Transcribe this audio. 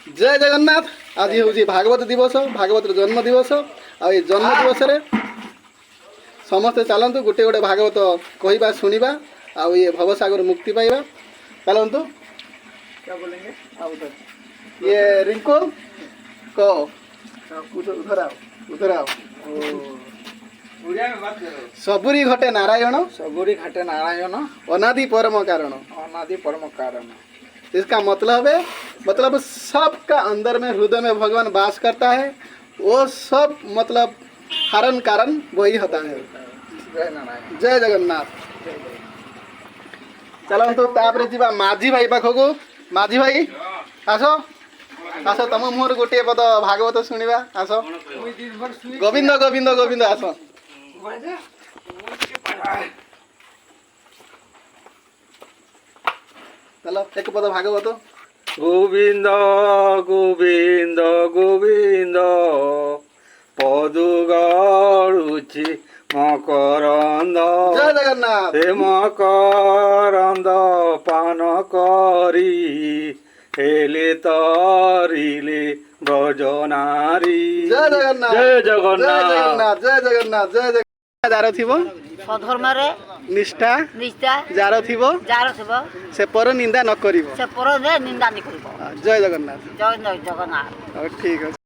जय जगन्नाथ। आज हूँ भागवत दिवस, भागवत जन्म दिवस। आ जन्म दिवस रे समस्ते चलतु गोटे गोटे भागवत कहवा शुणा आ ये भवसागर मुक्ति पाइबा। चलतु क्या बोलेंगे ये रिंकू को उधर आओ उधर आओ। सबुरी घटे नारायण, सबुरी घाटे नारायण, अनादि परम कारण। अनादि परम कारण। इसका मतलब सबका अंदर में हृदय में भगवान वास करता है। वो सब मतलब कारण कारण वही होता है। जय नारायण। जय जगन्नाथ। चलतु तापर जीवा माझी भाई पाखक। माझी भाई आस आस तुम मुहर गोटे पद भागवत शुणा आस। गोविंद गोविंद गोविंद आस। चलो एक पद भागवत। गोविंद गोविंद गोविंद पदु गड़ुची मकरंद। जय जगन्नाथ। हे मकरंद पान करी हेले तरिले ब्रजनारी। जय जगन्नाथ। जय जय जगन्नाथ। जगन्नाथ। जय जगन्नाथ। जय जगन्नाथ। जार थिबो स्वधर्म निष्ठा निष्ठा जार थिबो जार थब से पर निंदा न करिवो। से पर निंदा नहीं कर। जय जगन्नाथ। जय जगन्नाथ। ठीक है।